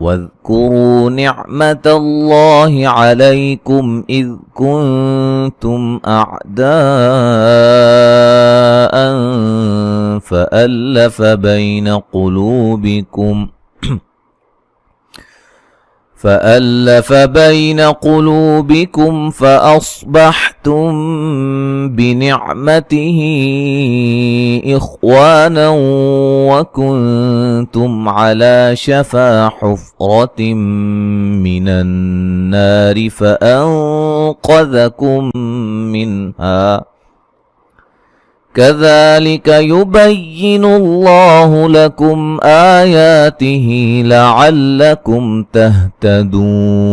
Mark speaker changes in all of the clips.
Speaker 1: واذكروا نعمة الله عليكم إذ كنتم أعداء فألف بين قلوبكم فأصبحتم بنعمته إخوانا وكنتم على شفا حفرة من النار فأنقذكم منها كذلك يبين الله لكم آياته لعلكم تهتدون۔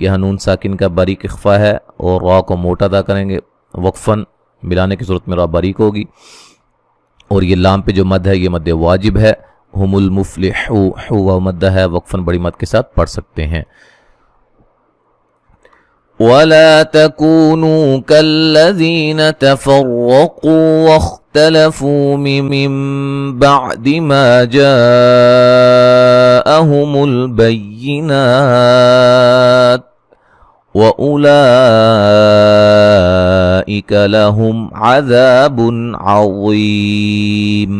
Speaker 1: یہاں نون ساکن کا باریک اخفا ہے اور را کو موٹا ادا کریں گے وقفاً، ملانے کی صورت میں را باریک ہوگی، اور یہ لام پہ جو مد ہے یہ مد واجب ہے، ہم المفلحو، حو و مد ہے، وقفاً بڑی مد کے ساتھ پڑھ سکتے ہیں۔ وَلَا تَكُونُوا كَالَّذِينَ تَفَرَّقُوا وَاخْتَلَفُوا مِن بَعْدِ مَا جَاءَهُمُ الْبَيِّنَاتُ وَأُولَئِكَ لَهُمْ عَذَابٌ عَظِيمٌ۔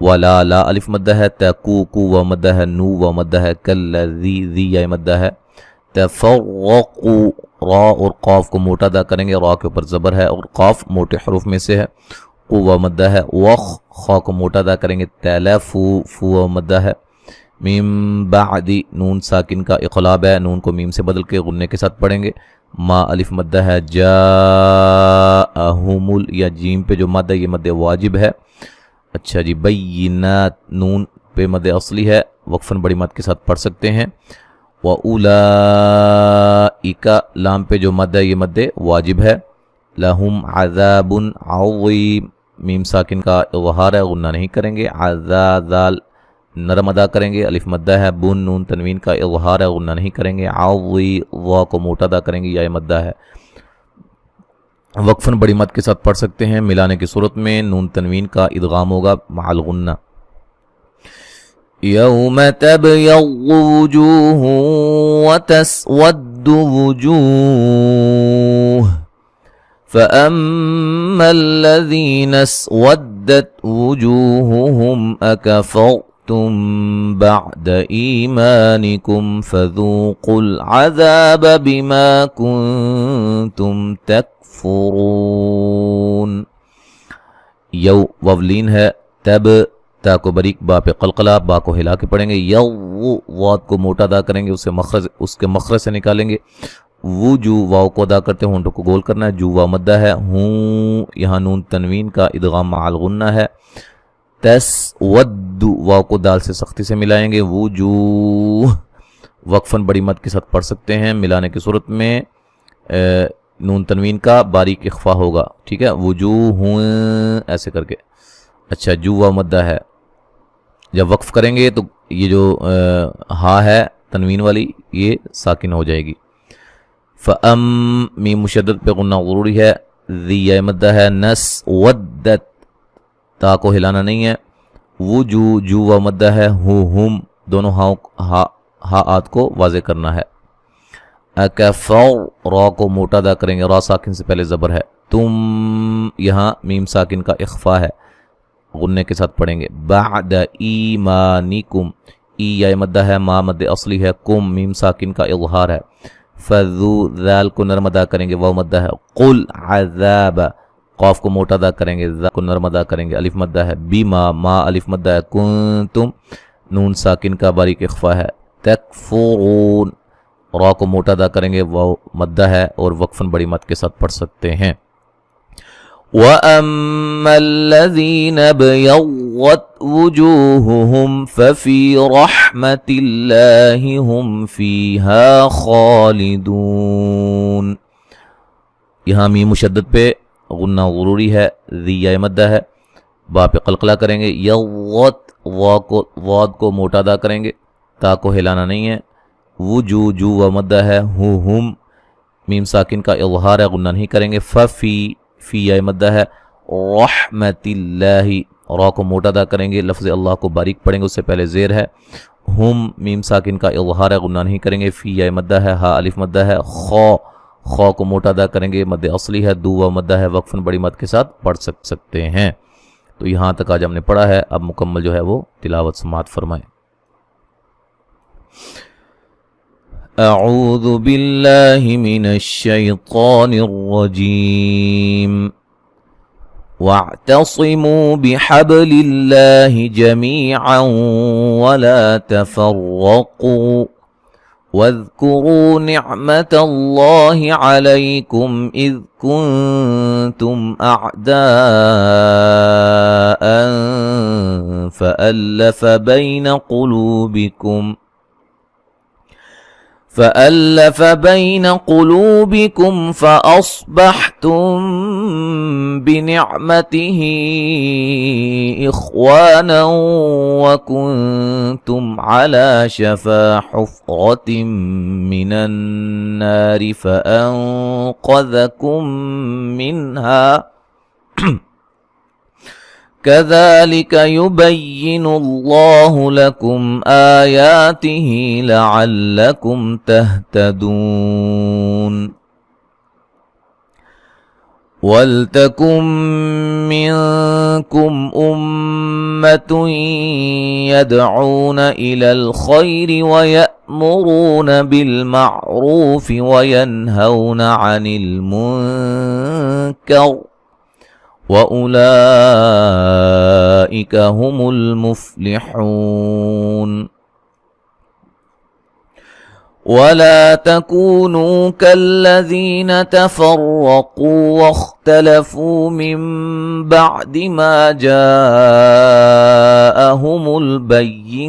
Speaker 1: وَلَا لا الف مدہ ہے، تَكُو کو و مدہ ہے، نو و مدہ ہے، کَالَّذِي ذی یا مدہ ہے، تفرقوا، را اور قاف کو موٹا ادا کریں گے، را کے اوپر زبر ہے اور قاف موٹے حروف میں سے ہے، قوہ مدہ ہے، وخ خا کو موٹا ادا کریں گے، تلفو، فو مدہ ہے، میم بعد نون ساکن کا اقلاب ہے، نون کو میم سے بدل کے غنے کے ساتھ پڑھیں گے، ما الف مدہ ہے، جاءہم یا جیم پہ جو مد ہے یہ مد واجب ہے۔ اچھا جی، بینات نون پہ مد اصلی ہے، وقفاً بڑی مد کے ساتھ پڑھ سکتے ہیں، وَأُولَئِكَ لام پہ جو مد ہے یہ مد واجب ہے، لَهُمْ عَذَابٌ عَظِيمٌ میم ساکن کا اظہار ہے، غنہ نہیں کریں گے، عذاب نرم ادا کریں گے، الف مدہ ہے، بن نون تنوین کا اظہار ہے، غنہ نہیں کریں گے، عَظِی وا کو موٹا ادا کریں گے، یا مدہ ہے، وقفاً بڑی مد کے ساتھ پڑھ سکتے ہیں، ملانے کی صورت میں نون تنوین کا ادغام ہوگا مع الغنہ۔ یوم تبیض وجوہ وتسود وجوہ فأما الذین اسودت وجوہہم اکفرتم بعد ایمانکم فذوقوا العذاب بما کنتم تکفرون۔ یو وولین ہے، تب تا کو بریک با پہ قلقلہ، با کو ہلا کے پڑھیں گے، یو واد کو موٹا ادا کریں گے، اس کے مخرج سے نکالیں گے، وجو واو کو ادا کرتے ہونٹوں کو گول کرنا ہے، جو وا مدہ ہے، ہوں یہاں نون تنوین کا ادغام مع الغنہ ہے، تس ود واو کو دال سے سختی سے ملائیں گے، وجوہ وقفاً بڑی مد کے ساتھ پڑھ سکتے ہیں، ملانے کی صورت میں نون تنوین کا باریک اخفا ہوگا، ٹھیک ہے، وجوہ ایسے کر کے۔ اچھا، جو وا مدہ ہے، جب وقف کریں گے تو یہ جو ہا ہے تنوین والی یہ ساکن ہو جائے گی۔ فَأَم میم مشدد پہ غنہ ضروری ہے، ذی یا مدہ ہے، نس ودت تا کو ہلانا نہیں ہے، وجو جو و مدہ ہے، ہم دونوں ہا آت کو واضح کرنا ہے، اکفر را کو موٹا ادا کریں گے، را ساکن سے پہلے زبر ہے، تم یہاں میم ساکن کا اخفا ہے، غنے کے ساتھ پڑھیں گے، بعد ایمانکم ای یا مدہ ہے، ما مد اصلی ہے، کم میم ساکن کا اظہار ہے، فذو ذال کو نرم ادا کریں گے، واو مدہ ہے، قل عذاب قاف کو موٹا ادا کریں گے، ذا کو نرم ادا کریں گے، الف مدہ ہے، بیما ما الف مدہ ہے، کنتم نون ساکن کا باریک اخفا ہے، تکفرون را کو موٹا ادا کریں گے، واو مدہ ہے اور وقفاً بڑی مد کے ساتھ پڑھ سکتے ہیں۔ وَأَمَّا الَّذِينَ ابْيَضَّتْ وُجُوهُهُمْ فَفِي رَحْمَةِ اللَّهِ هُمْ فِيهَا خَالِدُونَ۔ یہاں میم مشدد پہ غنہ ضروری ہے، ذی یا مدہ ہے، با پہ قلقلہ کریں گے، یضت واد کو موٹا ادا کریں گے، تا کو ہلانا نہیں ہے، وجو جو و مدہ ہے، ہم میم ساکن کا اظہار ہے، غنہ نہیں کریں گے، فی یا مدہ ہے، رحمت اللہ را کو موٹا ادا کریں گے، لفظ اللہ کو باریک پڑھیں گے، اس سے پہلے زیر ہے، ہم میم ساکن کا اظہار ہے، غنہ نہیں کریں گے، فی یا مدہ ہے، ہا الف مدہ ہے، خا کو موٹا ادا کریں گے، مد اصلی ہے، دو و مدہ ہے، وقفاً بڑی مد کے ساتھ پڑھ سکتے ہیں۔ تو یہاں تک آج ہم نے پڑھا ہے، اب مکمل جو ہے وہ تلاوت سماعت فرمائیں۔ اعوذ باللہ من الشیطان الرجیم واعتصموا بحبل اللہ جميعا ولا تفرقوا واذكروا نعمة الله عليكم إذ كنتم أعداء فألف بين قلوبكم فألف بين قلوبكم فأصبحتم بنعمته إخوانا وكنتم على شفا حفرة من النار فأنقذكم منها كذلك يبين الله لكم آياته لعلكم تهتدون ولتكن منكم أمة يدعون إلى الخير ويأمرون بالمعروف وينهون عن المنكر وأولئك هم المفلحون ولا تكونوا كالذين تفرقوا واختلفوا من بعد ما جاءهم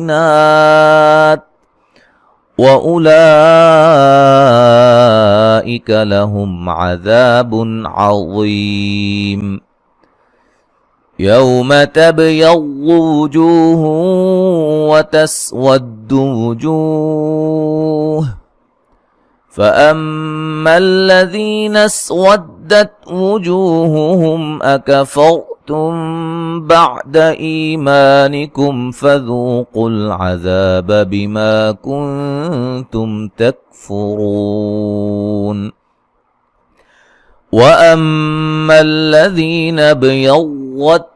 Speaker 1: البينات وأولئك لهم عذاب عظيم يوم تبيض وجوه وتسود وجوه فأما الذين اسودت وجوههم أكفرتم بعد إيمانكم فذوقوا العذاب بما كنتم تكفرون وأما الذين ابيضت